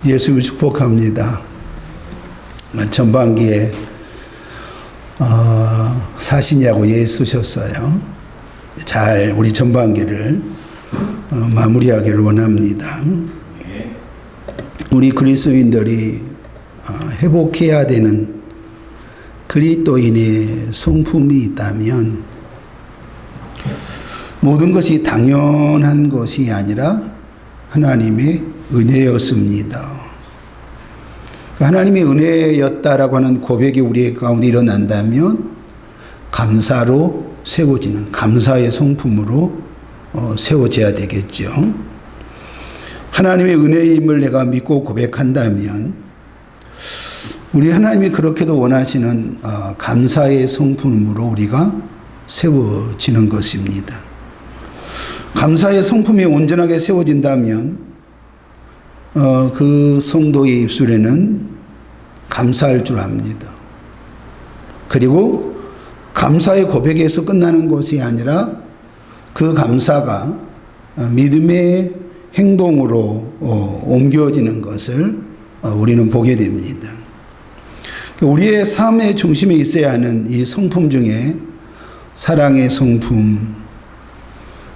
예수님을 축복합니다. 전반기에 사신이라고 예 쓰셨어요. 잘 우리 전반기를 마무리하기를 원합니다. 우리 그리스도인들이 회복해야 되는 그리스도인의 성품이 있다면 모든 것이 당연한 것이 아니라 하나님의 은혜였습니다. 하나님의 은혜였다라고 하는 고백이 우리 가운데 일어난다면 감사로 세워지는 감사의 성품으로 세워져야 되겠죠. 하나님의 은혜임을 내가 믿고 고백한다면 우리 하나님이 그렇게도 원하시는 감사의 성품으로 우리가 세워지는 것입니다. 감사의 성품이 온전하게 세워진다면 그 성도의 입술에는 감사할 줄 압니다. 그리고 감사의 고백에서 끝나는 것이 아니라 그 감사가 믿음의 행동으로 옮겨지는 것을 우리는 보게 됩니다. 우리의 삶의 중심에 있어야 하는 이 성품 중에 사랑의 성품,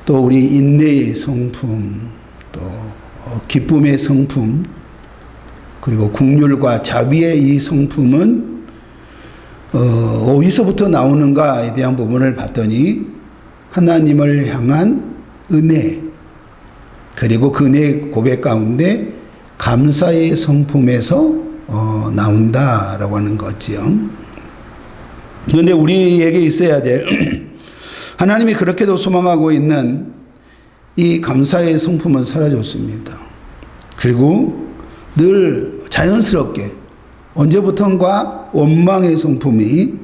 또 우리 인내의 성품, 또 기쁨의 성품, 그리고 긍휼과 자비의 이 성품은 어디서부터 나오는가에 대한 부분을 봤더니 하나님을 향한 은혜, 그리고 그 은혜 고백 가운데 감사의 성품에서 나온다라고 하는 거죠. 그런데 우리에게 있어야 될 하나님이 그렇게도 소망하고 있는 이 감사의 성품은 사라졌습니다. 그리고 늘 자연스럽게 언제부턴가 원망의 성품이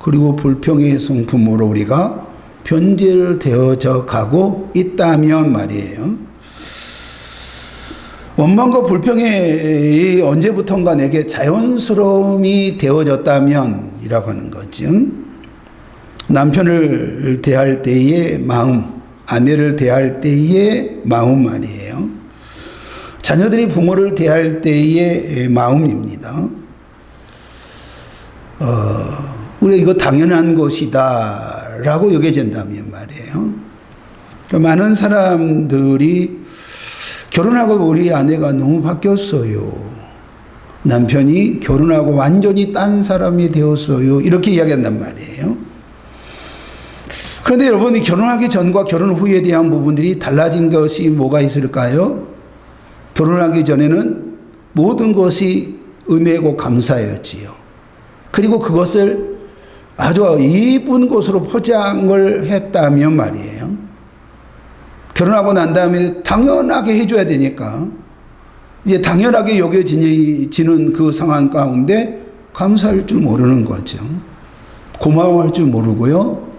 그리고 불평의 성품으로 우리가 변질되어져 가고 있다면 말이에요. 원망과 불평이 언제부턴가 내게 자연스러움이 되어졌다면 이라고 하는 거죠. 남편을 대할 때의 마음, 아내를 대할 때의 마음 말이에요. 자녀들이 부모를 대할 때의 마음입니다. 우리가 이거 당연한 것이다 라고 여겨진다면 말이에요. 많은 사람들이 결혼하고 우리 아내가 너무 바뀌었어요. 남편이 결혼하고 완전히 딴 사람이 되었어요. 이렇게 이야기한단 말이에요. 그런데 여러분이 결혼하기 전과 결혼 후에 대한 부분들이 달라진 것이 뭐가 있을까요? 결혼하기 전에는 모든 것이 은혜고 감사였지요. 그리고 그것을 아주 이쁜 것으로 포장을 했다면 말이에요. 결혼하고 난 다음에 당연하게 해줘야 되니까 이제 당연하게 여겨지는 그 상황 가운데 감사할 줄 모르는 거죠. 고마워할 줄 모르고요.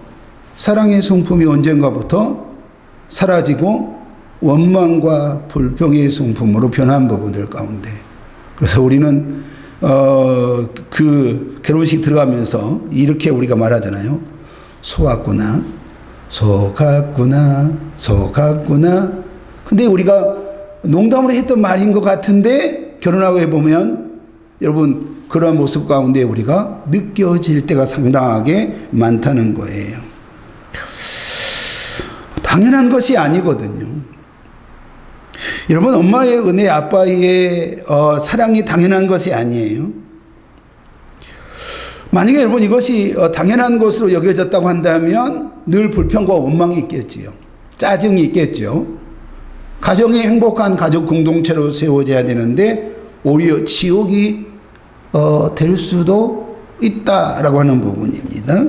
사랑의 성품이 언젠가부터 사라지고 원망과 불평의 성품으로 변한 부분들 가운데, 그래서 우리는 그 결혼식 들어가면서 이렇게 우리가 말하잖아요. 속았구나, 속았구나, 속았구나. 근데 우리가 농담으로 했던 말인 것 같은데 결혼하고 해보면 여러분 그런 모습 가운데 우리가 느껴질 때가 상당하게 많다는 거예요. 당연한 것이 아니거든요. 여러분, 엄마의 은혜, 아빠의 사랑이 당연한 것이 아니에요. 만약에 여러분 이것이 당연한 것으로 여겨졌다고 한다면 늘 불평과 원망이 있겠지요. 짜증이 있겠죠. 가정이 행복한 가족 공동체로 세워져야 되는데 오히려 지옥이 될 수도 있다라고 하는 부분입니다.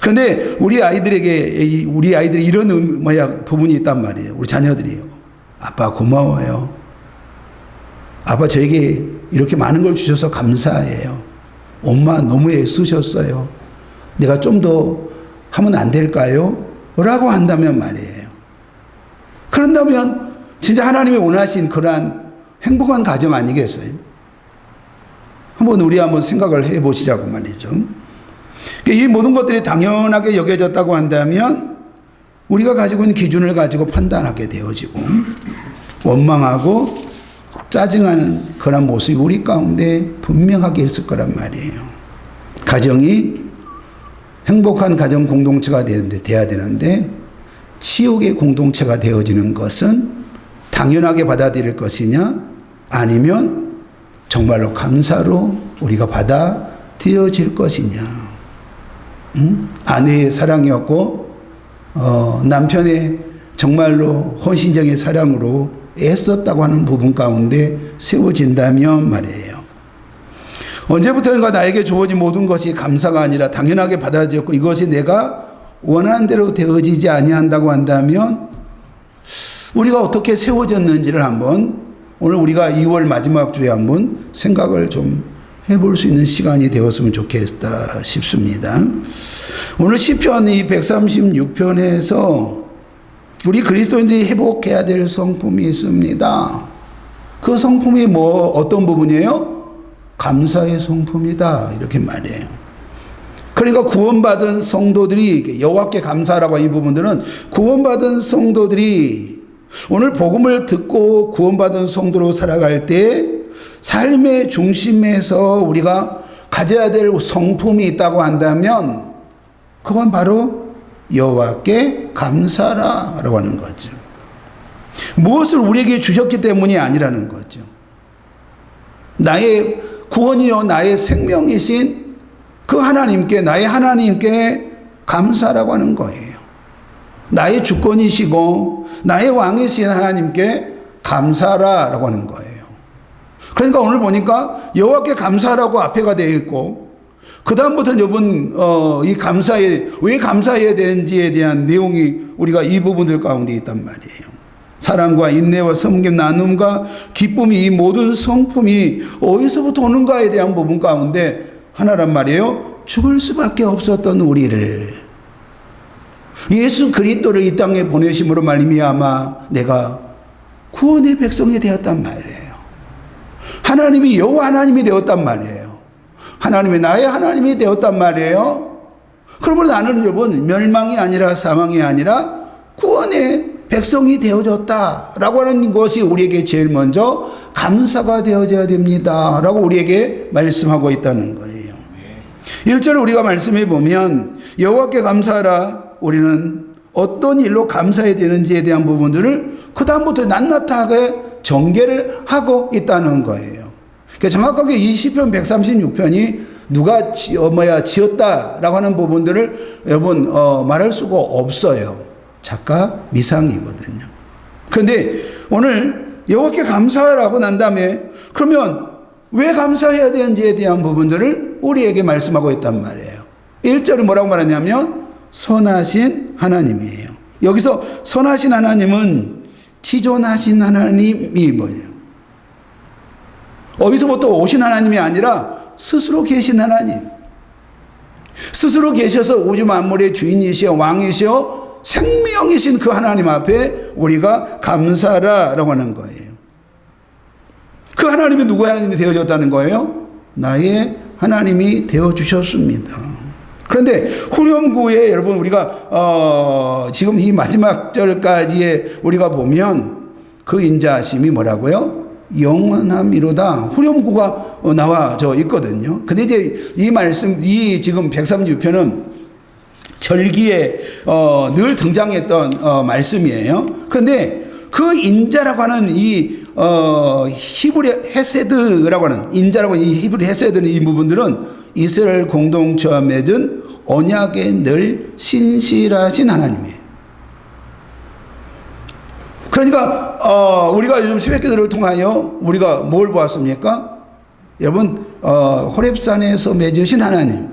그런데 우리 아이들이 이런 부분이 있단 말이에요. 우리 자녀들이 아빠 고마워요. 아빠 저에게 이렇게 많은 걸 주셔서 감사해요. 엄마 너무 애쓰셨어요. 내가 좀 더 하면 안 될까요? 라고 한다면 말이에요. 그런다면 진짜 하나님이 원하신 그러한 행복한 가정 아니겠어요? 우리 한번 생각을 해보시자고 말이죠. 이 모든 것들이 당연하게 여겨졌다고 한다면 우리가 가지고 있는 기준을 가지고 판단하게 되어지고 원망하고 짜증하는 그런 모습이 우리 가운데 분명하게 있을 거란 말이에요. 가정이 행복한 가정 공동체가 돼야 되는데 치욕의 공동체가 되어지는 것은 당연하게 받아들일 것이냐, 아니면 정말로 감사로 우리가 받아들여질 것이냐. 아내의 사랑이었고 남편의 정말로 헌신적인 사랑으로 애썼다고 하는 부분 가운데 세워진다면 말이에요. 언제부터인가 나에게 주어진 모든 것이 감사가 아니라 당연하게 받아들였고 이것이 내가 원하는 대로 되어지지 아니한다고 한다면 우리가 어떻게 세워졌는지를 한번 오늘 우리가 2월 마지막 주에 한번 생각을 좀 해볼 수 있는 시간이 되었으면 좋겠다 싶습니다. 오늘 시편 이 136편에서 우리 그리스도인들이 회복해야 될 성품이 있습니다. 그 성품이 어떤 부분이에요? 감사의 성품이다, 이렇게 말해요. 그러니까 구원받은 성도들이, 여호와께 감사라고 이 부분들은 구원받은 성도들이 오늘 복음을 듣고 구원받은 성도로 살아갈 때 삶의 중심에서 우리가 가져야 될 성품이 있다고 한다면 그건 바로 여호와께 감사라고 하는 거죠. 무엇을 우리에게 주셨기 때문이 아니라는 거죠. 나의 구원이요 나의 생명이신 그 하나님께, 나의 하나님께 감사라고 하는 거예요. 나의 주권이시고 나의 왕이신 하나님께 감사라고 하는 거예요. 그러니까 오늘 보니까 여호와께 감사라고 앞에가 되어 있고 그 다음부터는 여러분 이 감사에 왜 감사해야 되는지에 대한 내용이 우리가 이 부분들 가운데 있단 말이에요. 사랑과 인내와 섬김, 나눔과 기쁨이, 이 모든 성품이 어디서부터 오는가에 대한 부분 가운데 하나란 말이에요. 죽을 수밖에 없었던 우리를 예수 그리스도를 이 땅에 보내심으로 말미암아 내가 구원의 백성이 되었단 말이에요. 하나님이 여호와 하나님이 되었단 말이에요. 하나님이 나의 하나님이 되었단 말이에요. 그러면 나는 여러분 멸망이 아니라 사망이 아니라 구원의 백성이 되어졌다라고 하는 것이 우리에게 제일 먼저 감사가 되어져야 됩니다 라고 우리에게 말씀하고 있다는 거예요. 1절을 우리가 말씀해 보면 여호와께 감사하라, 우리는 어떤 일로 감사해야 되는지에 대한 부분들을 그 다음부터 낱낱하게 전개를 하고 있다는 거예요. 그러니까 정확하게 이 시편 136편이 누가 지었다라고 하는 부분들을 여러분 말할 수가 없어요. 작가 미상이거든요. 그런데 오늘 여호와께 감사하라고 난 다음에 그러면 왜 감사해야 되는지에 대한 부분들을 우리에게 말씀하고 있단 말이에요. 1절은 뭐라고 말하냐면 선하신 하나님이에요. 여기서 선하신 하나님은 지존하신 하나님이 뭐예요? 어디서부터 오신 하나님이 아니라 스스로 계신 하나님. 스스로 계셔서 우주 만물의 주인이시여 왕이시여 생명이신 그 하나님 앞에 우리가 감사라라고 하는 거예요. 그 하나님이 누구의 하나님이 되어졌다는 거예요? 나의 하나님이 되어주셨습니다. 그런데 후렴구에 여러분 우리가 지금 이 마지막 절까지에 우리가 보면 그 인자하심이 뭐라고요? 영원함이로다. 후렴구가 나와져 있거든요. 근데 이제 이 말씀, 이 지금 136편은 절기에 늘 등장했던 말씀이에요. 그런데 그 인자라고 하는 이 히브리 헤세드라고 하는 인자라고 하는 이 히브리 헤세드는 이 부분들은 이스라엘 공동체와 맺은 언약에 늘 신실하신 하나님이에요. 그러니까 우리가 요즘 새벽기도를 통하여 우리가 뭘 보았습니까? 여러분 호렙산에서 맺으신 하나님,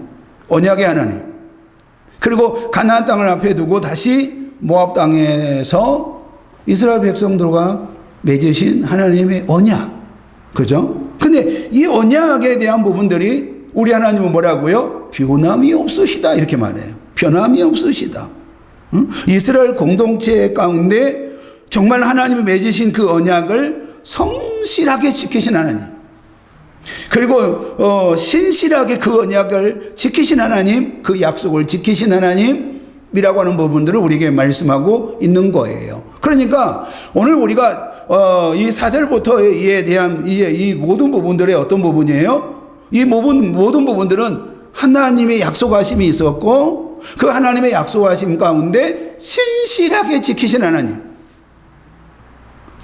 언약의 하나님, 그리고 가나안 땅을 앞에 두고 다시 모압 땅에서 이스라엘 백성들과 맺으신 하나님의 언약, 그죠? 근데 이 언약에 대한 부분들이 우리 하나님은 뭐라고요? 변함이 없으시다 이렇게 말해요. 변함이 없으시다. 응? 이스라엘 공동체 가운데 정말 하나님이 맺으신 그 언약을 성실하게 지키신 하나님, 그리고 신실하게 그 언약을 지키신 하나님, 그 약속을 지키신 하나님이라고 하는 부분들을 우리에게 말씀하고 있는 거예요. 그러니까 오늘 우리가 이 4절부터에 대한 이 모든 부분들의 어떤 부분이에요? 이 모든 부분들은 하나님의 약속하심이 있었고 그 하나님의 약속하심 가운데 신실하게 지키신 하나님,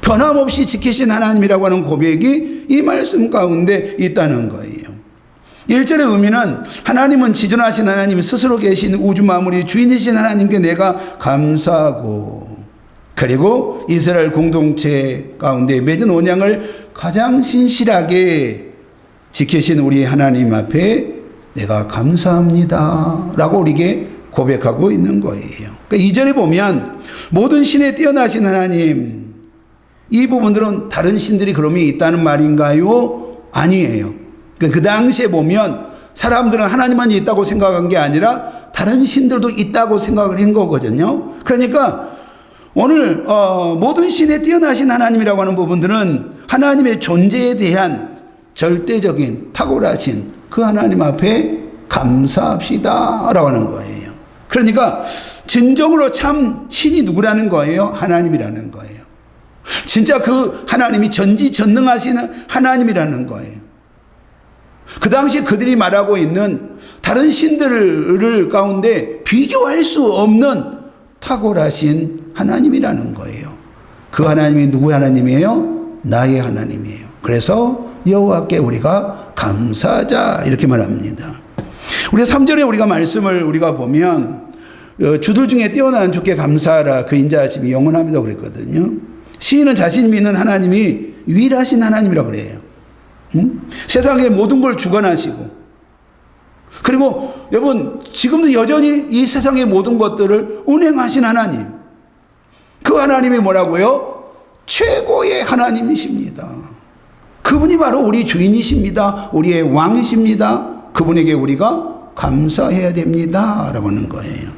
변함없이 지키신 하나님이라고 하는 고백이 이 말씀 가운데 있다는 거예요. 1절의 의미는 하나님은 지존하신 하나님, 스스로 계신 우주 만물의 주인이신 하나님께 내가 감사하고, 그리고 이스라엘 공동체 가운데 맺은 언약을 가장 신실하게 지키신 우리 하나님 앞에 내가 감사합니다 라고 우리에게 고백하고 있는 거예요. 그러니까 2절에 보면 모든 신에 뛰어나신 하나님, 이 부분들은 다른 신들이 그럼이 있다는 말인가요? 아니에요. 그 당시에 보면 사람들은 하나님만 있다고 생각한 게 아니라 다른 신들도 있다고 생각을 한 거거든요. 그러니까 오늘 모든 신에 뛰어나신 하나님이라고 하는 부분들은 하나님의 존재에 대한 절대적인 탁월하신 그 하나님 앞에 감사합시다 라고 하는 거예요. 그러니까 진정으로 참 신이 누구라는 거예요? 하나님이라는 거예요. 진짜 그 하나님이 전지전능하신 하나님이라는 거예요. 그 당시 그들이 말하고 있는 다른 신들을 가운데 비교할 수 없는 탁월하신 하나님이라는 거예요. 그 하나님이 누구의 하나님이에요? 나의 하나님이에요. 그래서 여호와께 우리가 감사하자 이렇게 말합니다. 우리 3절에 우리가 말씀을 우리가 보면 주들 중에 뛰어난 주께 감사하라, 그 인자하심이 영원합니다 그랬거든요. 시인은 자신이 믿는 하나님이 유일하신 하나님이라고 그래요. 세상의 모든 걸 주관하시고, 그리고 여러분 지금도 여전히 이 세상의 모든 것들을 운행하신 하나님, 그 하나님이 뭐라고요? 최고의 하나님이십니다. 그분이 바로 우리 주인이십니다. 우리의 왕이십니다. 그분에게 우리가 감사해야 됩니다 라고 하는 거예요.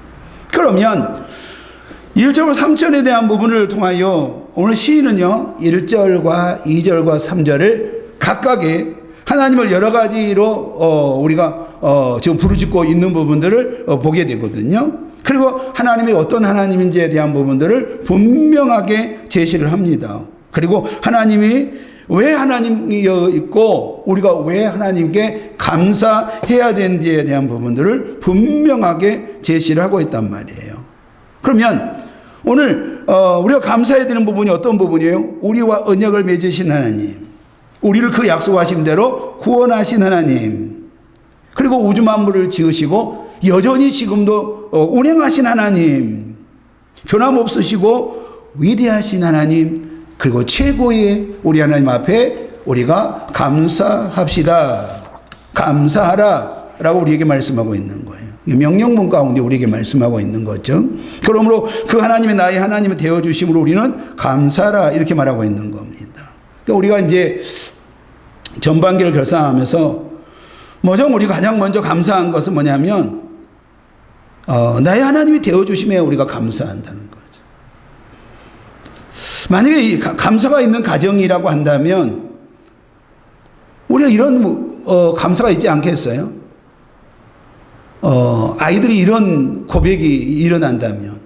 그러면 1절과 3절에 대한 부분을 통하여 오늘 시인은요 1절과 2절과 3절을 각각의 하나님을 여러 가지로 우리가 지금 부르짖고 있는 부분들을 보게 되거든요. 그리고 하나님이 어떤 하나님인지에 대한 부분들을 분명하게 제시를 합니다. 그리고 하나님이 왜 하나님이어 있고 우리가 왜 하나님께 감사해야 되는지에 대한 부분들을 분명하게 제시를 하고 있단 말이에요. 그러면 오늘 우리가 감사해야 되는 부분이 어떤 부분이에요? 우리와 언약을 맺으신 하나님, 우리를 그 약속하신 대로 구원하신 하나님, 그리고 우주 만물을 지으시고 여전히 지금도 운행하신 하나님, 변함없으시고 위대하신 하나님, 그리고 최고의 우리 하나님 앞에 우리가 감사합시다, 감사하라 라고 우리에게 말씀하고 있는 거예요. 명령문 가운데 우리에게 말씀하고 있는 거죠. 그러므로 그 하나님이 나의 하나님이 되어주심으로 우리는 감사하라 이렇게 말하고 있는 겁니다. 그러니까 우리가 이제 전반기를 결산하면서 뭐죠? 우리가 가장 먼저 감사한 것은 뭐냐면 나의 하나님이 되어주심에 우리가 감사한다는 거죠. 만약에 이 감사가 있는 가정이라고 한다면 우리가 이런 감사가 있지 않겠어요? 아이들이 이런 고백이 일어난다면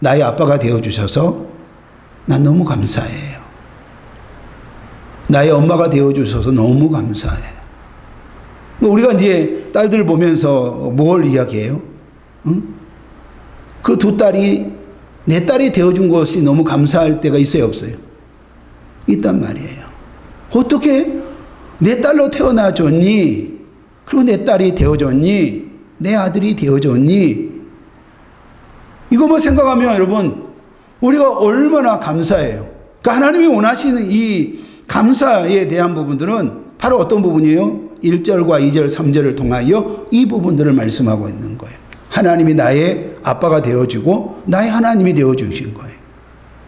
나의 아빠가 되어주셔서 난 너무 감사해요. 나의 엄마가 되어주셔서 너무 감사해. 우리가 이제 딸들 보면서 뭘 이야기해요? 응? 그 두 딸이 내 딸이 되어준 것이 너무 감사할 때가 있어요, 없어요? 있단 말이에요. 어떻게 내 딸로 태어나줬니? 그리고 내 딸이 되어줬니? 내 아들이 되어줬니? 이것만 생각하면 여러분 우리가 얼마나 감사해요. 그러니까 하나님이 원하시는 이 감사에 대한 부분들은 바로 어떤 부분이에요? 1절과 2절, 3절을 통하여 이 부분들을 말씀하고 있는 거예요. 하나님이 나의 아빠가 되어주고 나의 하나님이 되어주신 거예요.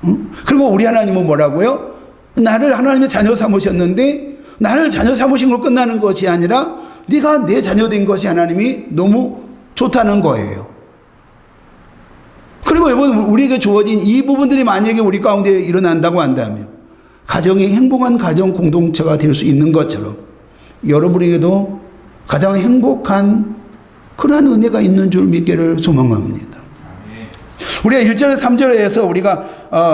응? 그리고 우리 하나님은 뭐라고요? 나를 하나님의 자녀 삼으셨는데 나를 자녀 삼으신 걸 끝나는 것이 아니라 네가 내 자녀 된 것이 하나님이 너무 좋다는 거예요. 그리고 여러분 우리에게 주어진 이 부분들이 만약에 우리 가운데 일어난다고 한다면 가정이 행복한 가정 공동체가 될 수 있는 것처럼 여러분에게도 가장 행복한 그러한 은혜가 있는 줄 믿기를 소망합니다. 우리가 1절에 3절에서 우리가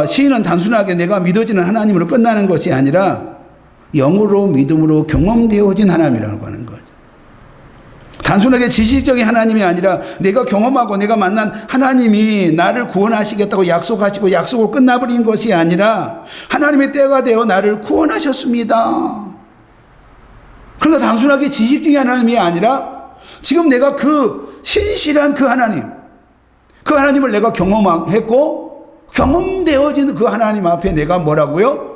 시인은 단순하게 내가 믿어지는 하나님으로 끝나는 것이 아니라 영으로 믿음으로 경험되어진 하나님이라고 하는 거죠. 단순하게 지식적인 하나님이 아니라 내가 경험하고 내가 만난 하나님이 나를 구원하시겠다고 약속하시고 약속을 끝나버린 것이 아니라 하나님의 때가 되어 나를 구원하셨습니다. 그러니까 단순하게 지식적인 하나님이 아니라 지금 내가 그 신실한 그 하나님을 내가 경험했고 경험되어진 그 하나님 앞에 내가 뭐라고요?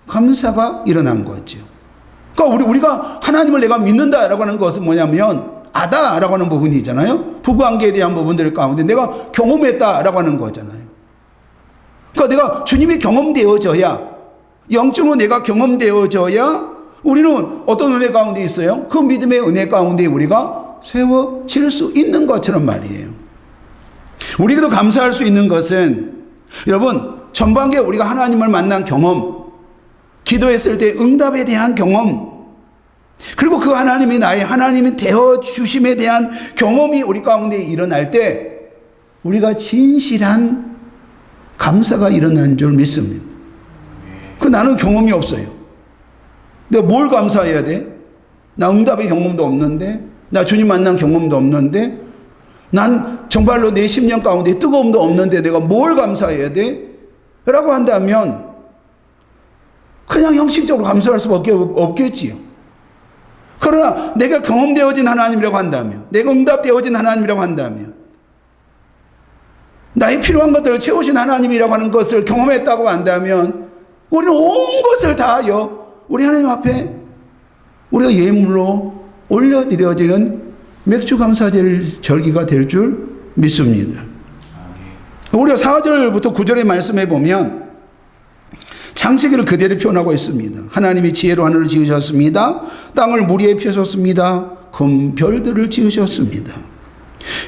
감사가 일어난 거죠. 그러니까 우리가 하나님을 내가 믿는다라고 하는 것은 뭐냐면 아다라고 하는 부분이 있잖아요. 부부관계에 대한 부분들 가운데 내가 경험했다라고 하는 거잖아요. 그러니까 내가 주님이 경험되어져야, 영적으로 내가 경험되어져야 우리는 어떤 은혜 가운데 있어요? 그 믿음의 은혜 가운데 우리가 세워질 수 있는 것처럼 말이에요. 우리도 감사할 수 있는 것은 여러분 전반기에 우리가 하나님을 만난 경험, 기도했을 때 응답에 대한 경험, 그리고 그 하나님이 나의 하나님이 되어주심에 대한 경험이 우리 가운데 일어날 때 우리가 진실한 감사가 일어난 줄 믿습니다. 나는 경험이 없어요. 내가 뭘 감사해야 돼? 나 응답의 경험도 없는데, 나 주님 만난 경험도 없는데, 난 정말로 내 심령 가운데 뜨거움도 없는데 내가 뭘 감사해야 돼? 라고 한다면 그냥 형식적으로 감사할 수밖에 없겠지요. 그러나 내가 경험되어진 하나님이라고 한다면, 내가 응답되어진 하나님이라고 한다면, 나의 필요한 것들을 채우신 하나님이라고 하는 것을 경험했다고 한다면 우리는 온 것을 다하여 우리 하나님 앞에 우리가 예물로 올려드려지는 맥주 감사절 절기가 될 줄 믿습니다. 우리가 4절부터 9절의 말씀에 보면 창세기를 그대로 표현하고 있습니다. 하나님이 지혜로 하늘을 지으셨습니다. 땅을 무리에 펴셨습니다. 금 별들을 지으셨습니다.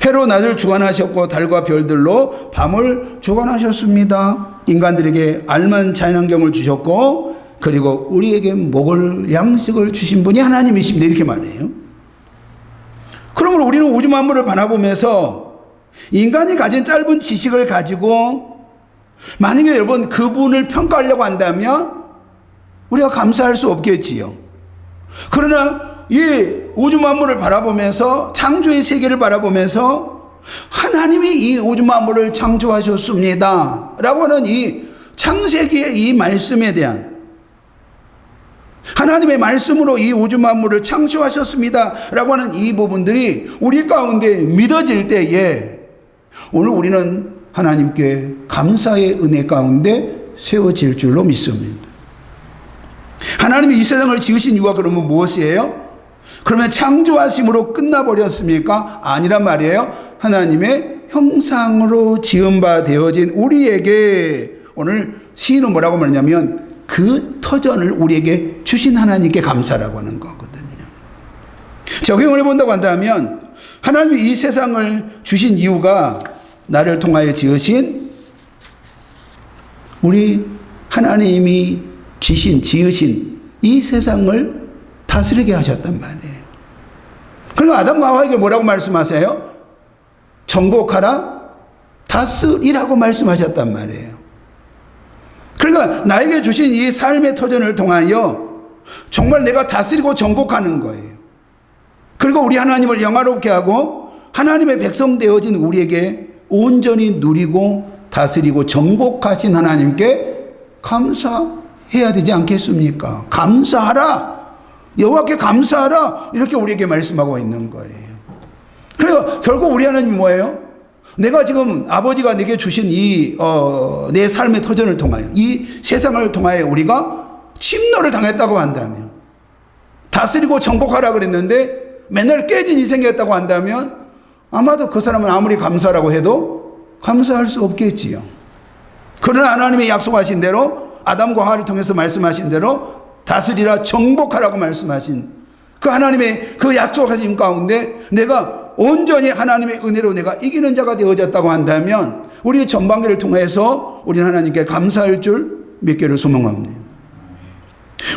해로 낮을 주관하셨고 달과 별들로 밤을 주관하셨습니다. 인간들에게 알만한 자연환경을 주셨고 그리고 우리에게 먹을 양식을 주신 분이 하나님이십니다. 이렇게 말해요. 그러면 우리는 우주 만물을 바라보면서 인간이 가진 짧은 지식을 가지고 만약에 여러분 그분을 평가하려고 한다면 우리가 감사할 수 없겠지요. 그러나 이 우주 만물을 바라보면서 창조의 세계를 바라보면서 하나님이 이 우주 만물을 창조하셨습니다 라고 하는 이 창세기의 이 말씀에 대한, 하나님의 말씀으로 이 우주 만물을 창조하셨습니다 라고 하는 이 부분들이 우리 가운데 믿어질 때에 오늘 우리는 하나님께 감사의 은혜 가운데 세워질 줄로 믿습니다. 하나님이 이 세상을 지으신 이유가 그러면 무엇이에요? 그러면 창조하심으로 끝나버렸습니까? 아니란 말이에요. 하나님의 형상으로 지은 바 되어진 우리에게 오늘 시인은 뭐라고 말하냐면 그 터전을 우리에게 주신 하나님께 감사라고 하는 거거든요. 적용을 해본다고 한다면 하나님이 이 세상을 주신 이유가 나를 통하여 지으신 우리 하나님이 지으신 이 세상을 다스리게 하셨단 말이에요. 그러니까 아담과 하와에게 뭐라고 말씀하세요? 정복하라, 다스리라고 말씀하셨단 말이에요. 그러니까 나에게 주신 이 삶의 터전을 통하여 정말 내가 다스리고 정복하는 거예요. 그리고 우리 하나님을 영화롭게 하고 하나님의 백성 되어진 우리에게 온전히 누리고 다스리고 정복하신 하나님께 감사해야 되지 않겠습니까? 감사하라, 여호와께 감사하라, 이렇게 우리에게 말씀하고 있는 거예요. 그래서 결국 우리 하나님이 뭐예요? 내가 지금 아버지가 내게 주신 이 내 삶의 터전을 통하여 이 세상을 통하여 우리가 침노를 당했다고 한다면, 다스리고 정복하라 그랬는데 맨날 깨진 인생이었다고 한다면 아마도 그 사람은 아무리 감사라고 해도 감사할 수 없겠지요. 그러나 하나님이 약속하신 대로 아담과 하와를 통해서 말씀하신 대로 다스리라, 정복하라고 말씀하신 그 하나님의 그 약속하신 가운데 내가 온전히 하나님의 은혜로 내가 이기는 자가 되어졌다고 한다면 우리의 전반기를 통해서 우리는 하나님께 감사할 줄 믿기를 소망합니다.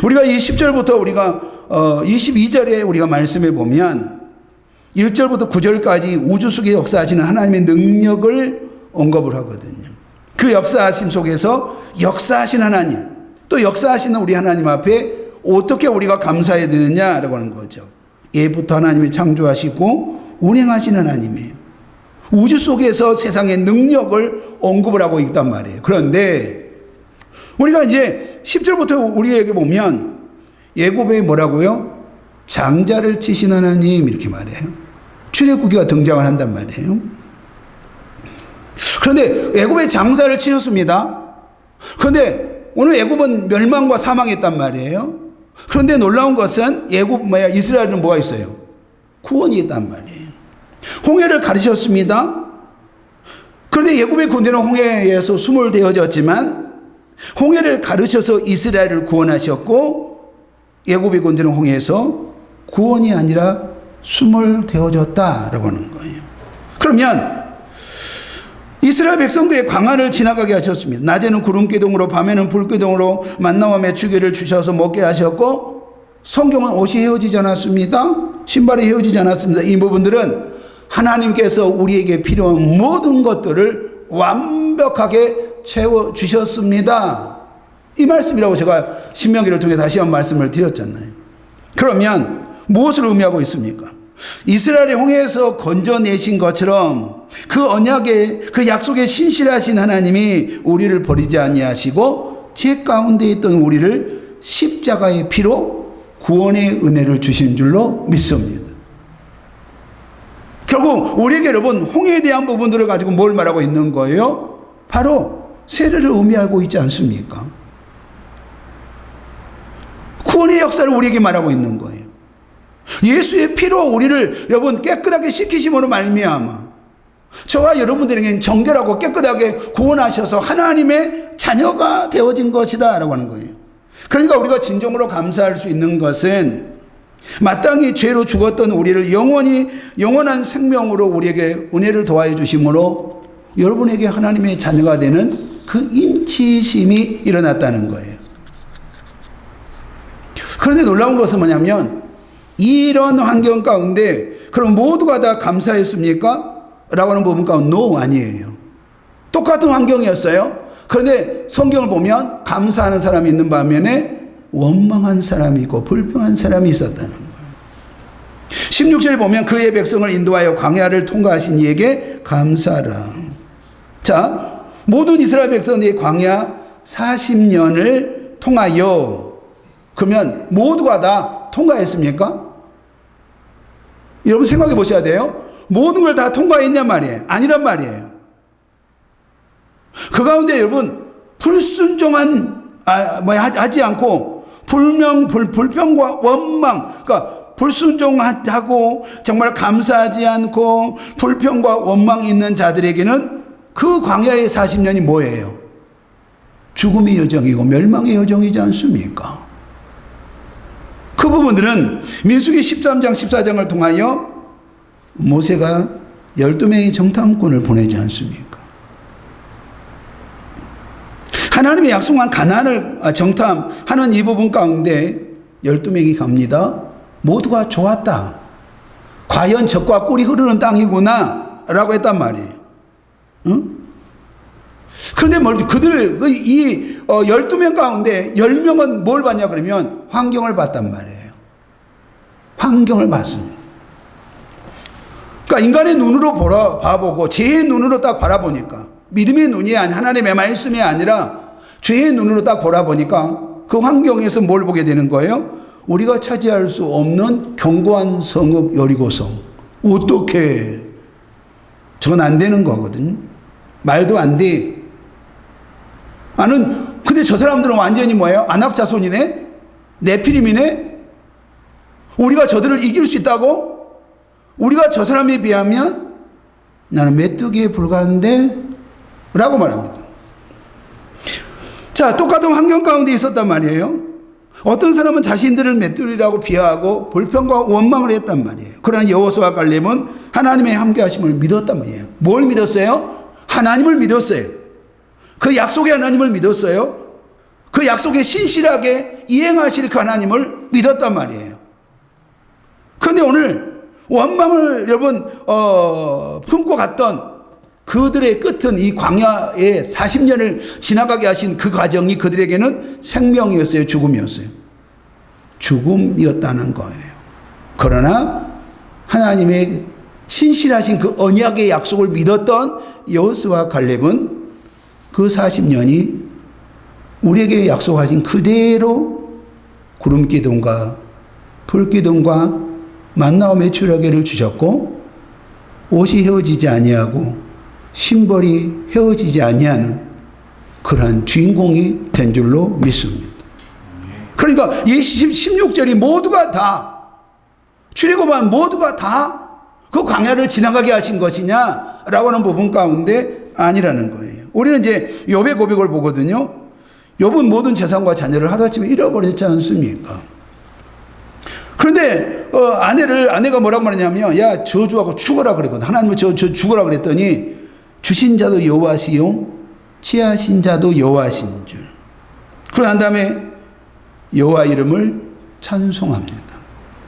우리가 이 10절부터 우리가 22절에 우리가 말씀해 보면 1절부터 9절까지 우주 속에 역사하시는 하나님의 능력을 언급을 하거든요. 그 역사하심 속에서 역사하신 하나님, 또 역사하시는 우리 하나님 앞에 어떻게 우리가 감사해야 되느냐라고 하는 거죠. 예부터 하나님이 창조하시고 운행하신 하나님이에요. 우주 속에서 세상의 능력을 언급을 하고 있단 말이에요. 그런데 우리가 이제 10절부터 우리에게 보면 애굽에 뭐라고요? 장자를 치신 하나님 이렇게 말해요. 출애굽기가 등장을 한단 말이에요. 그런데 애굽에 장사를 치셨습니다. 그런데 오늘 애굽은 멸망과 사망했단 말이에요. 그런데 놀라운 것은 이스라엘은 뭐가 있어요? 구원이 있단 말이에요. 홍해를 가르쳤습니다. 그런데 애굽의 군대는 홍해에 의해서 숨을 데워졌지만 홍해를 가르쳐서 이스라엘을 구원하셨고 애굽의 군대는 홍해에서 구원이 아니라 숨을 데워졌다라고 하는 거예요. 그러면 이스라엘 백성들의 광야를 지나가게 하셨습니다. 낮에는 구름기둥으로 밤에는 불기둥으로 만나와 메추기를 주셔서 먹게 하셨고 성경은 옷이 헤어지지 않았습니다. 신발이 헤어지지 않았습니다. 이 부분들은 하나님께서 우리에게 필요한 모든 것들을 완벽하게 채워주셨습니다. 이 말씀이라고 제가 신명기를 통해 다시 한 말씀을 드렸잖아요. 그러면 무엇을 의미하고 있습니까? 이스라엘의 홍해에서 건져내신 것처럼 그 언약의 그 약속에 신실하신 하나님이 우리를 버리지 아니하시고 죄 가운데 있던 우리를 십자가의 피로 구원의 은혜를 주신 줄로 믿습니다. 결국 우리에게 여러분 홍해에 대한 부분들을 가지고 뭘 말하고 있는 거예요? 바로 세례를 의미하고 있지 않습니까? 구원의 역사를 우리에게 말하고 있는 거예요. 예수의 피로 우리를 여러분 깨끗하게 씻기심으로 말미암아 저와 여러분들에게는 정결하고 깨끗하게 구원하셔서 하나님의 자녀가 되어진 것이다 라고 하는 거예요. 그러니까 우리가 진정으로 감사할 수 있는 것은 마땅히 죄로 죽었던 우리를 영원한 생명으로 우리에게 은혜를 더하여 주심으로 여러분에게 하나님의 자녀가 되는 그 인치심이 일어났다는 거예요. 그런데 놀라운 것은 뭐냐면 이런 환경 가운데 그럼 모두가 다 감사했습니까? 라고 하는 부분 가운데 no, 아니에요. 똑같은 환경이었어요. 그런데 성경을 보면 감사하는 사람이 있는 반면에 원망한 사람이 있고 불평한 사람이 있었다는 거예요. 16절에 보면 그의 백성을 인도하여 광야를 통과하신 이에게 감사하라. 자, 모든 이스라엘 백성이 광야 40년을 통하여 그러면 모두가 다 통과했습니까? 여러분 생각해 보셔야 돼요. 모든 걸 다 통과했냔 말이에요. 아니란 말이에요. 그 가운데 여러분 하지 않고 불평과 원망, 그러니까 불순종하고 정말 감사하지 않고 불평과 원망이 있는 자들에게는 그 광야의 40년이 뭐예요? 죽음의 여정이고 멸망의 여정이지 않습니까? 그 부분들은 민수기 13장 14장을 통하여 모세가 12명의 정탐꾼을 보내지 않습니까? 하나님의 약속한 가나안을 정탐하는 이 부분 가운데 12명이 갑니다. 모두가 좋았다. 과연 젖과 꿀이 흐르는 땅이구나 라고 했단 말이에요. 응? 그런데 그들 이 12명 가운데 10명은 뭘 봤냐 그러면 환경을 봤단 말이에요. 환경을 봤습니다. 그러니까 인간의 눈으로 봐보고 죄의 눈으로 딱 바라보니까 믿음의 눈이 아니 하나님의 말씀이 아니라 죄의 눈으로 딱 바라보니까 그 환경에서 뭘 보게 되는 거예요? 우리가 차지할 수 없는 견고한 성읍 여리고성. 어떻게 저건 안 되는 거거든요. 말도 안 돼. 근데 저 사람들은 완전히 뭐예요? 안악자손이네? 네피림이네? 우리가 저들을 이길 수 있다고? 우리가 저 사람에 비하면 나는 메뚜기에 불과한데? 라고 말합니다. 자, 똑같은 환경 가운데 있었단 말이에요. 어떤 사람은 자신들을 메뚜기라고 비하하고 불평과 원망을 했단 말이에요. 그러나 여호수아와 갈렙은 하나님의 함께하심을 믿었단 말이에요. 뭘 믿었어요? 하나님을 믿었어요. 그 약속의 하나님을 믿었어요. 그 약속에 신실하게 이행하실 그 하나님을 믿었단 말이에요. 그런데 오늘 원망을 여러분 품고 갔던 그들의 끝은 이 광야에 40년을 지나가게 하신 그 과정이 그들에게는 생명이었어요, 죽음이었어요? 죽음이었다는 거예요. 그러나 하나님의 신실하신 그 언약의 약속을 믿었던 여호수아와 갈렙은 그 40년이 우리에게 약속하신 그대로 구름기둥과 불기둥과 만나와 메추라기를 주셨고, 옷이 헤어지지 아니하고 신벌이 헤어지지 아니하는 그러한 주인공이 된 줄로 믿습니다. 그러니까 이 16절이 모두가 다, 출애굽한 모두가 다 그 광야를 지나가게 하신 것이냐라고 하는 부분 가운데 아니라는 거예요. 우리는 이제 욥의 고백을 보거든요. 욥은 모든 재산과 자녀를 하루아침에 잃어버렸지 않습니까? 그런데 아내가 뭐라고 말하냐면, 야, 저주하고 죽어라 그랬거든. 하나님은 저 죽어라 그랬더니, 주신 자도 여호와시요 취하신 자도 여호와신 줄. 그러고 난 다음에 여호와 이름을 찬송합니다.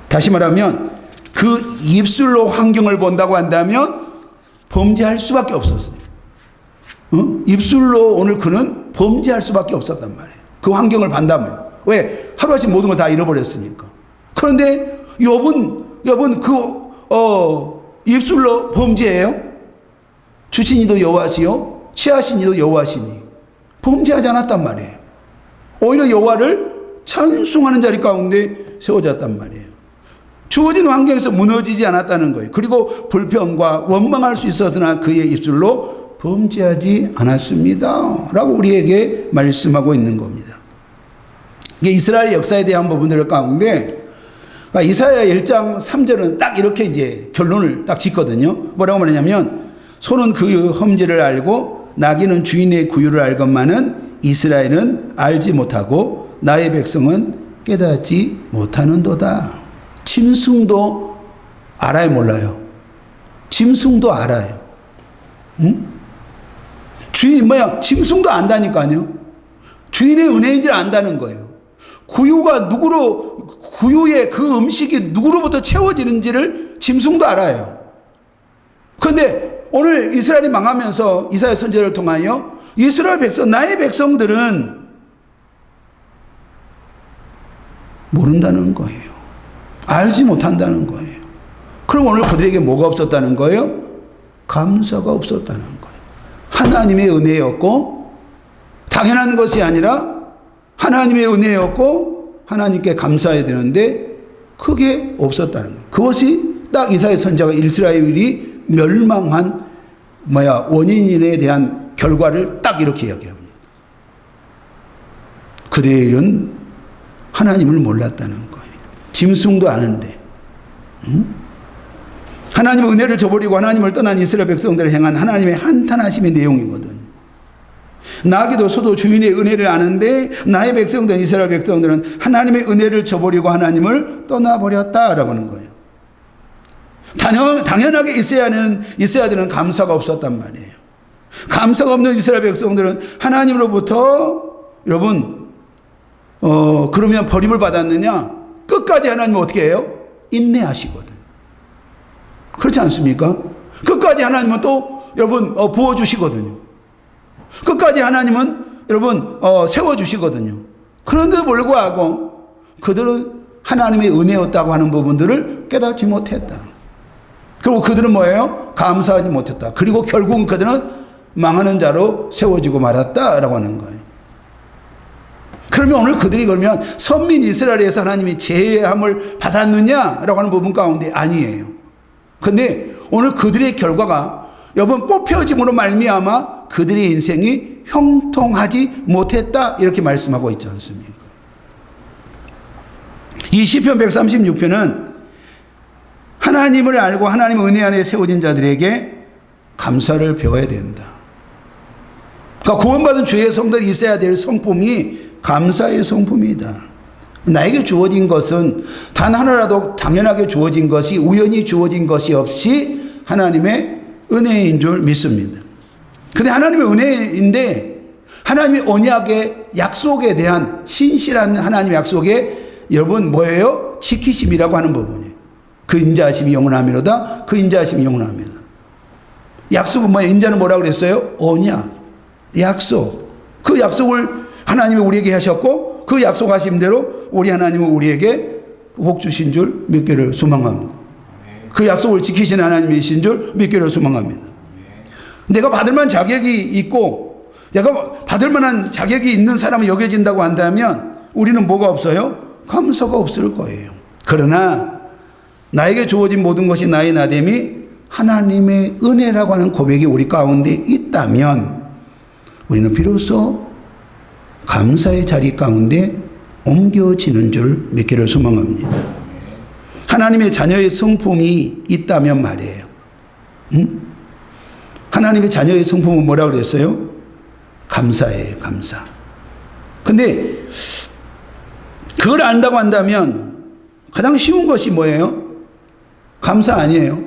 다시 말하면 그 입술로 환경을 본다고 한다면 범죄할 수밖에 없었어요. 입술로 오늘 그는 범죄할 수밖에 없었단 말이에요. 그 환경을 본다면. 왜? 하루아침 모든 걸 다 잃어버렸으니까. 그런데 욥은 입술로 범죄해요? 주신 이도 여호와시요 취하신 이도 여호와시니 범죄하지 않았단 말이에요. 오히려 여호와를 찬송하는 자리 가운데 세워졌단 말이에요. 주어진 환경에서 무너지지 않았다는 거예요. 그리고 불평과 원망할 수 있었으나 그의 입술로 범죄하지 않았습니다 라고 우리에게 말씀하고 있는 겁니다. 이게 이스라엘 역사에 대한 부분들 가운데 이사야 1장 3절은 딱 이렇게 이제 결론을 딱 짓거든요. 뭐라고 말하냐면, 소는 그 험지를 알고 나귀는 주인의 구유를 알건만은 이스라엘은 알지 못하고 나의 백성은 깨닫지 못하는도다. 짐승도 알아요, 몰라요? 짐승도 알아요. 응? 짐승도 안다니까요. 주인의 은혜인지를 안다는 거예요. 구유의 그 음식이 누구로부터 채워지는지를 짐승도 알아요. 그런데 오늘 이스라엘이 망하면서 이사야 선지자를 통하여 이스라엘 백성, 나의 백성들은 모른다는 거예요. 알지 못한다는 거예요. 그럼 오늘 그들에게 뭐가 없었다는 거예요? 감사가 없었다는 거예요. 하나님의 은혜였고, 당연한 것이 아니라 하나님의 은혜였고 하나님께 감사해야 되는데 그게 없었다는 거예요. 그것이 딱 이사야 선지자가 이스라엘이 멸망한 원인에 대한 결과를 딱 이렇게 이야기합니다. 그들은 하나님을 몰랐다는 거예요. 짐승도 아는데. 하나님의 은혜를 저버리고 하나님을 떠난 이스라엘 백성들을 향한 하나님의 한탄하심의 내용이거든요. 나귀도 소도 주인의 은혜를 아는데 나의 백성들, 이스라엘 백성들은 하나님의 은혜를 저버리고 하나님을 떠나버렸다라고 하는 거예요. 당연하게 있어야 되는 감사가 없었단 말이에요. 감사가 없는 이스라엘 백성들은 하나님으로부터, 여러분, 그러면 버림을 받았느냐? 끝까지 하나님은 어떻게 해요? 인내하시거든. 그렇지 않습니까? 끝까지 하나님은 또 여러분 부어주시거든요. 끝까지 하나님은 여러분 세워주시거든요. 그런데도 불구하고 그들은 하나님의 은혜였다고 하는 부분들을 깨닫지 못했다. 그리고 그들은 뭐예요? 감사하지 못했다. 그리고 결국은 그들은 망하는 자로 세워지고 말았다라고 하는 거예요. 그러면 오늘 그들이 그러면 선민 이스라엘에서 하나님이 제함을 받았느냐라고 하는 부분 가운데 아니에요. 그런데 오늘 그들의 결과가 여러분 뽑혀짐으로 말미암아 그들의 인생이 형통하지 못했다 이렇게 말씀하고 있지 않습니까? 이 시편 136편은 하나님을 알고 하나님 은혜 안에 세워진 자들에게 감사를 배워야 된다. 그러니까 구원받은 주의 성들이 있어야 될 성품이 감사의 성품이다. 나에게 주어진 것은 단 하나라도 당연하게 주어진 것이, 우연히 주어진 것이 없이 하나님의 은혜인 줄 믿습니다. 근데 하나님의 은혜인데 하나님의 언약의 약속에 대한 신실한 하나님의 약속에 여러분 뭐예요? 지키심이라고 하는 부분이에요. 그 인자하심이 영원하미로다. 그 인자하심이 영원합니다. 약속은 뭐야? 인자는 뭐라고 그랬어요? 언약, 약속. 그 약속을 하나님이 우리에게 하셨고 그 약속하신 대로 우리 하나님은 우리에게 복 주신 줄 믿기를 소망합니다. 그 약속을 지키신 하나님이신 줄 믿기를 소망합니다. 내가 받을 만한 자격이 있고 내가 받을 만한 자격이 있는 사람이 여겨진다고 한다면 우리는 뭐가 없어요? 감사가 없을 거예요. 그러나 나에게 주어진 모든 것이 나의 나됨이 하나님의 은혜라고 하는 고백이 우리 가운데 있다면 우리는 비로소 감사의 자리 가운데 옮겨지는 줄 믿기를 소망합니다. 하나님의 자녀의 성품이 있다면 말이에요. 하나님의 자녀의 성품은 뭐라고 그랬어요? 감사예요, 감사. 근데 그걸 안다고 한다면 가장 쉬운 것이 뭐예요? 감사 아니에요.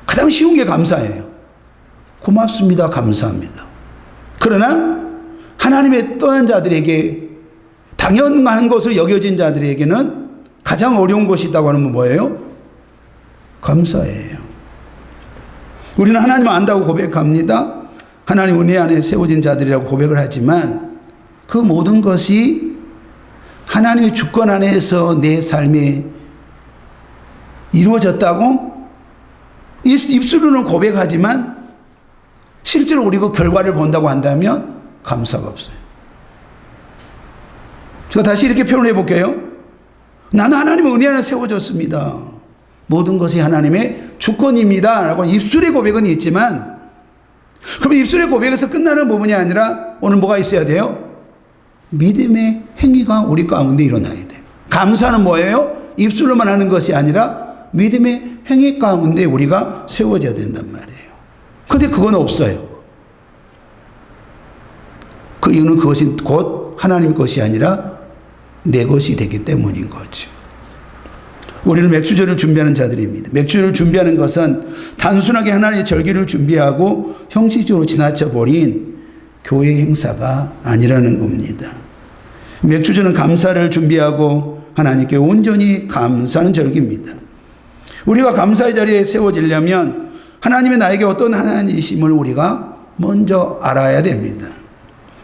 가장 쉬운 게 감사예요. 고맙습니다, 감사합니다. 그러나 하나님의 떠난 자들에게 당연한 것으로 여겨진 자들에게는 가장 어려운 것이 있다고 하는 건 뭐예요? 감사예요. 우리는 하나님 안다고 고백합니다. 하나님 은혜 안에 세워진 자들이라고 고백을 하지만 그 모든 것이 하나님의 주권 안에서 내 삶에 이루어졌다고 입술로는 고백하지만 실제로 우리 그 결과를 본다고 한다면 감사가 없어요. 제가 다시 이렇게 표현해 볼게요. 나는 하나님의 은혜 안에 세워졌습니다. 모든 것이 하나님의 주권입니다 라고 입술의 고백은 있지만 그럼 입술의 고백에서 끝나는 부분이 아니라 오늘 뭐가 있어야 돼요? 믿음의 행위가 우리 가운데 일어나야 돼요. 감사는 뭐예요? 입술로만 하는 것이 아니라 믿음의 행위 가운데 우리가 세워져야 된단 말이에요. 그런데 그건 없어요. 그 이유는 그것이 곧 하나님 것이 아니라 내 것이 되기 때문인 거죠. 우리는 맥주절을 준비하는 자들입니다. 맥주절을 준비하는 것은 단순하게 하나님의 절기를 준비하고 형식적으로 지나쳐버린 교회 행사가 아니라는 겁니다. 맥주절은 감사를 준비하고 하나님께 온전히 감사하는 절기입니다. 우리가 감사의 자리에 세워지려면 하나님의 나에게 어떤 하나님이심을 우리가 먼저 알아야 됩니다.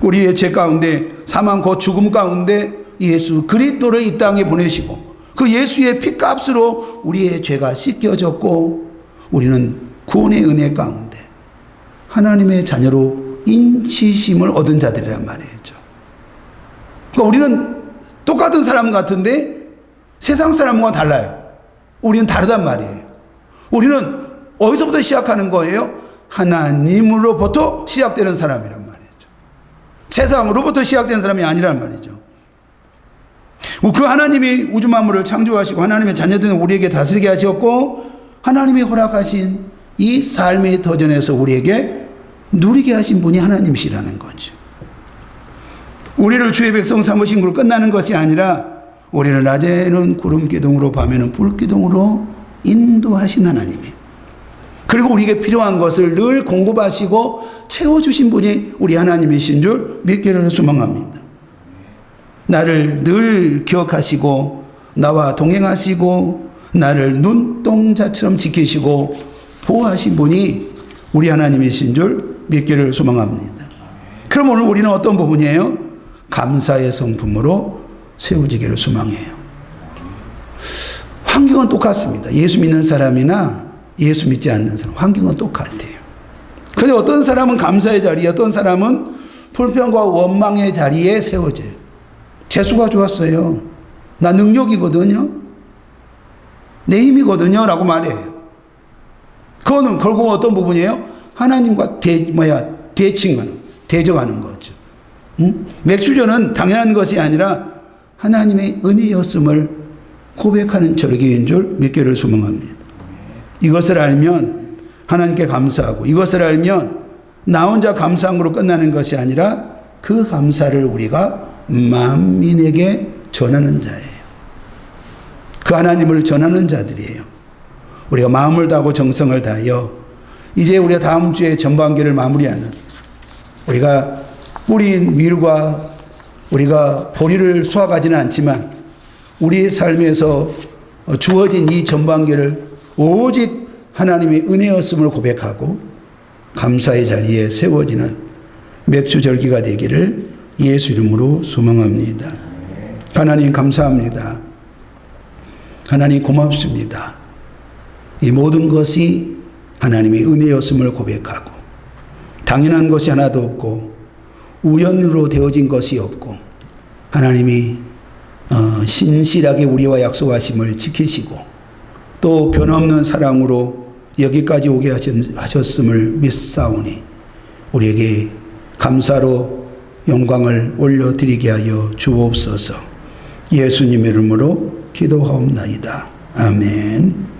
우리의 죄 가운데 사망 곧 죽음 가운데 예수 그리스도를 이 땅에 보내시고 그 예수의 피값으로 우리의 죄가 씻겨졌고 우리는 구원의 은혜 가운데 하나님의 자녀로 인치심을 얻은 자들이란 말이죠. 그러니까 우리는 똑같은 사람 같은데 세상 사람과 달라요. 우리는 다르단 말이에요. 우리는 어디서부터 시작하는 거예요? 하나님으로부터 시작되는 사람이란 말이죠. 세상으로부터 시작된 사람이 아니란 말이죠. 그 하나님이 우주 만물을 창조하시고 하나님의 자녀들은 우리에게 다스리게 하셨고 하나님이 허락하신 이 삶의 도전에서 우리에게 누리게 하신 분이 하나님이시라는 거죠. 우리를 주의 백성 삼으신 것으로 끝나는 것이 아니라 우리를 낮에는 구름 기둥으로 밤에는 불 기둥으로 인도하신 하나님이에요. 그리고 우리에게 필요한 것을 늘 공급하시고 채워주신 분이 우리 하나님이신 줄 믿기를 소망합니다. 나를 늘 기억하시고 나와 동행하시고 나를 눈동자처럼 지키시고 보호하신 분이 우리 하나님이신 줄 믿기를 소망합니다. 그럼 오늘 우리는 어떤 부분이에요? 감사의 성품으로 세워지기를 소망해요. 환경은 똑같습니다. 예수 믿는 사람이나 예수 믿지 않는 사람 환경은 똑같아요. 그런데 어떤 사람은 감사의 자리에 어떤 사람은 불평과 원망의 자리에 세워져요. 재수가 좋았어요. 나 능력이거든요. 내 힘이거든요 라고 말해요. 그거는 결국 어떤 부분이에요? 하나님과 대적하는 거죠. 맥주전은 당연한 것이 아니라 하나님의 은혜였음을 고백하는 절기인 줄 믿기를 소망합니다. 이것을 알면 하나님께 감사하고 이것을 알면 나 혼자 감사함으로 끝나는 것이 아니라 그 감사를 우리가 만민에게 전하는 자예요. 그 하나님을 전하는 자들이에요. 우리가 마음을 다하고 정성을 다하여 이제 우리가 다음 주에 전반기를 마무리하는 우리가 뿌린 밀과 우리가 보리를 수확하지는 않지만 우리의 삶에서 주어진 이 전반기를 오직 하나님의 은혜였음을 고백하고 감사의 자리에 세워지는 맥주절기가 되기를 예수 이름으로 소망합니다. 하나님 감사합니다. 하나님 고맙습니다. 이 모든 것이 하나님의 은혜였음을 고백하고 당연한 것이 하나도 없고 우연으로 되어진 것이 없고 하나님이 신실하게 우리와 약속하심을 지키시고 또 변함없는 사랑으로 여기까지 오게 하셨음을 믿사오니 우리에게 감사로 영광을 올려드리게 하여 주옵소서. 예수님의 이름으로 기도하옵나이다. 아멘.